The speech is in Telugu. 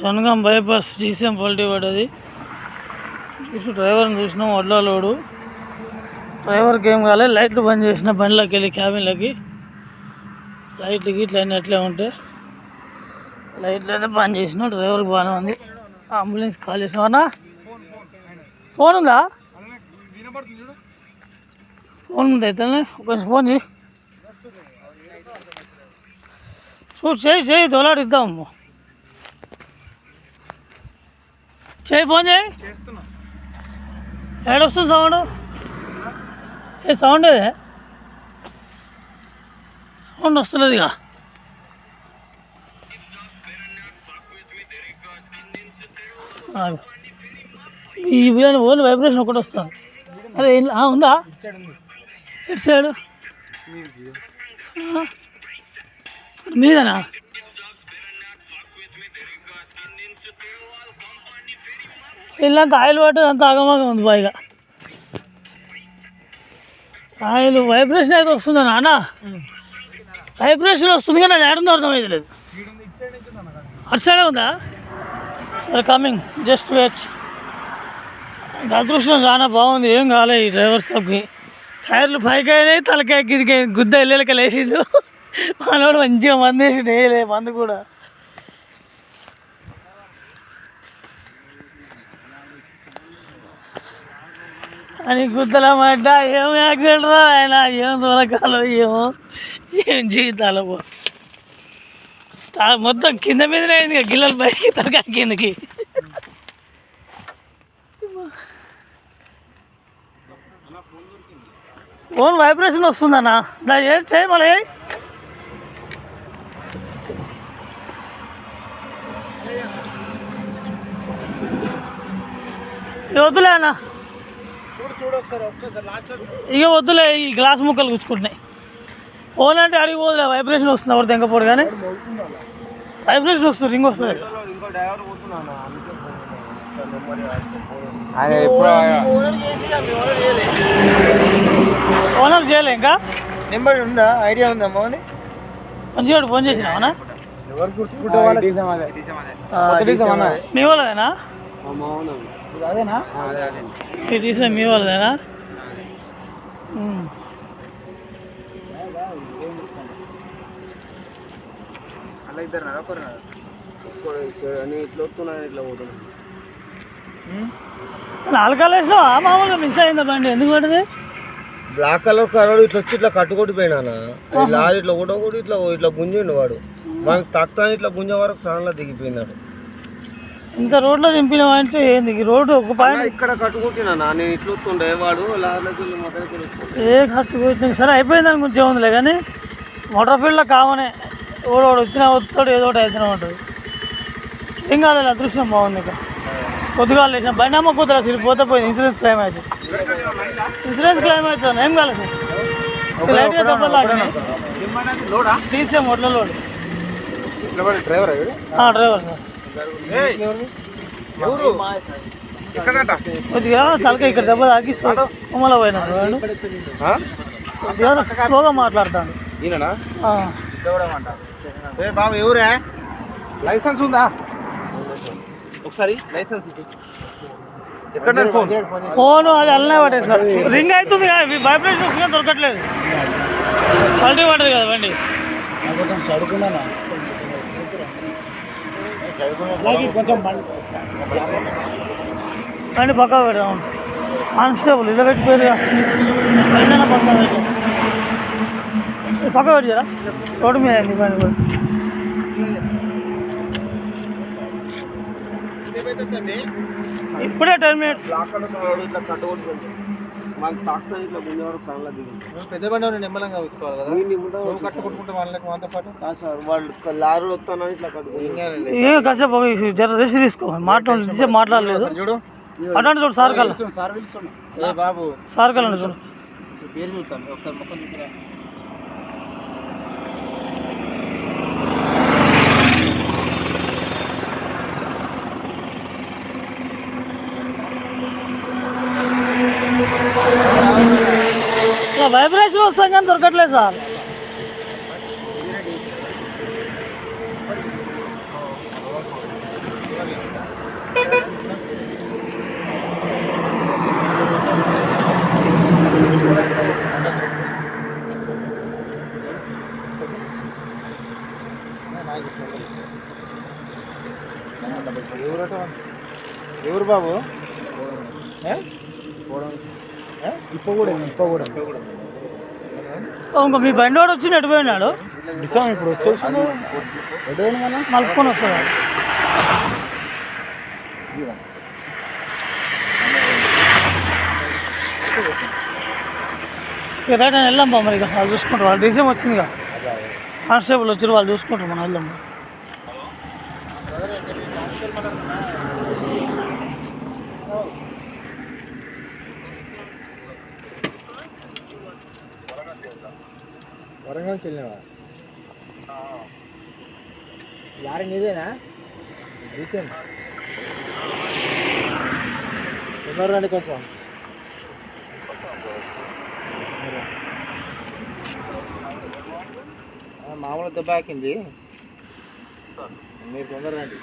జనగాం బైపాస్ జీసీఎం పల్టీ పడ్డది. చూసి డ్రైవర్ని చూసినాం, వడ్లాలోడు. డ్రైవర్కి ఏం కాలేదు, లైట్లు బంద్ చేసిన బండిలోకి వెళ్ళి క్యాబిన్లకి. లైట్లు గిట్లు అన్నీ అట్లే ఉంటాయి, లైట్లు అయితే బంద్ చేసిన. డ్రైవర్కి బాగానే ఉంది. అంబులెన్స్ కాల్ చేసినావన్నా? ఫోన్ ఉందా? ఫోన్ ఉంది అయితే కొంచెం ఫోన్ చేయి. చూడు, చేయి తోలాడిద్దాము. చేయి, ఫోన్ చేయి. ఏడొస్తుంది సౌండ్? ఏ సౌండ్? ఏదే సౌండ్ వస్తున్నది ఇక. ఈ ఓన్లీ వైబ్రేషన్ ఒకటి వస్తుంది. అరే ఉందా? ఎటు సైడు మీదనా? ఇల్లంతా ఆయిల్ పట్టదు, అంత ఆగమాగం ఉంది బాగా. ఆయిల్ వైబ్రేషన్ అయితే వస్తుందా నాన్న? వైబ్రేషన్ వస్తుంది కానీ అది ఏడుందో అర్థమైతే లేదు. అటు సైడే ఉందా? సరే, కమింగ్, జస్ట్ వెయిట్. అదృష్టం చాలా బాగుంది, ఏం కాలే ఈ డ్రైవర్ సాబ్కి. టైర్లు పైకి అయినాయి, తలకాయ కిందికి గుద్ద ఇళ్ళకి లేచిండు. మనోడు మంచిగా మందు వేసి వేయలే మందు కూడా. అని గుద్దలమాట ఏం యాక్సిడెంట్ రా ఆయన, ఏం దూరకాలం, ఏం జీవితాలు మొత్తం కింద మీదనే అయింది. గిల్లలు పైకి తలకాయ కిందకి. ఫోన్ వైబ్రేషన్ వస్తుందన్నా, ఏం చేయి మళ్ళీ. వద్దులే అన్న, ఇక వద్దులే, ఈ గ్లాస్ ముక్కలు గుచ్చుకుంటున్నాయి. ఫోన్ అంటే అడిగి పోదులే, వైబ్రేషన్ వస్తుంది. ఎవరు తెంకపోడు కానీ వైబ్రేషన్ వస్తుంది, రింగ్ వస్తుంది. ఓనర్ చేయలే ఇంకా? నెంబర్ ఉందా? ఐడియా ఉందా? మంచిగా ఫోన్ చేసినావా? మీ వాళ్ళదేనా? తీసా మీ వాళ్ళదేనా? నాలుగు వేసినావా? మామూలుగా మిస్ అయిందా బండి? ఎందుకు పడింది? బ్లాక్ కలర్ కలర్ ఇట్లా వచ్చి ఇట్లా కట్టుకొట్టి పోయినా. లారీ ఇట్లా కూడా ఇట్లా గుంజిండు వాడు. మనకు తక్కువ ఇట్లా గుంజ వరకు సడన్గా దిగిపోయినాడు. ఇంత రోడ్లో దింపినావంటే ఏంది? రోడ్డు ఒక పాయింట్ ఇక్కడ కట్టుకుంటున్నా. నేను ఇట్లా వస్తుండే, వాడు లారీలోకి వెళ్ళి మొదలు ఏ కట్టుకుంటుంది. సరే, అయిపోయింది దాని గురించి ఏముందిలే కానీ మోటార్ ఫీల్డ్లో కామనే. ఓడోడు వచ్చినా వస్తాడు, ఏదో ఒకటి అవుతూనే ఉంటుంది. ఏం కాలేదు, అదృష్టం బాగుంది. ఇక కొద్దిగా లేచిన బండి అమ్మ కూతురు అసలు పోతే పోయింది. ఇన్సూరెన్స్ క్లెయిమ్ అవుతుంది. ఇన్సూరెన్స్ క్లెయిమ్ అవుతుంది, ఏం కాలేదు. లైట్గా దెబ్బలాగా తీసే మొట్ల లోడ్. Driver sir. కొద్దిగా తలక ఇక్కడ దెబ్బ తాకి ఉమ్మల పోయినాడు వాడు. కొద్దిగా స్లోగా మాట్లాడతాను. బాబు ఎవరే? లైసెన్స్ ఉందా? ఒకసారి లైసెన్స్ ఎక్కడ? ఫోన్ అది అల్లనే పట్టేది సార్. రింగ్ అవుతుంది కదా, వైబ్రేషన్ వస్తుందా దొరకట్లేదు. క్వాలిటీ పడుతుంది కదా బండి. కొంచెం చదువుకున్నాను, కొంచెం బండి పక్కా పెడదాం. కానిస్టేబుల్ ఇలా పెట్టిపోయారు, పక్కా పెట్టాం. పక్క పెట్టారా? రోడ్డు మీద అయింది బండి కూడా. ఇప్పుడే 10 minutes. పెద్ద బండి నిమ్మలంగా తీసుకోవాలి కదా, కట్టుకుంటే వాళ్ళకి మాతో పాటు వాళ్ళు లారీలు వస్తానని ఇట్లా కట్టుకుంటారు. ఏ కాసేపు జర రెస్ట్ తీసుకో, మాట్లాడలేదు చూడు. అట్లాంటి చూడు సార్ కల్లా. బాబు సార్ కల్లా చూడు, పేరు చూస్తాను ఒకసారి మొక్కలు చూపురా. వైబ్రేషన్ వస్తాం కానీ దొరకట్లేదు సార్. ఎవరు బాబు ఇంకా మీ బండి వాడు వచ్చి ఎడిపోయినాడు డిసౌన్ ఇప్పుడు వచ్చేసి మలుపుకొని వస్తాడు ఇక రైట్ అని వెళ్దాం బా మరి ఇక వాళ్ళు చూసుకుంటారు వాళ్ళు డిసీఎం వచ్చింది ఇక కానిస్టేబుల్ వచ్చారు వాళ్ళు చూసుకుంటారు మనం వెళ్దాం వరంగల్ చెల్లినవా లారీ నీదేనా రీసెంట్ తొందరగా రండి కొంచెం మామూలు దెబ్బ ఆకింది మీరు తొందరగా రండి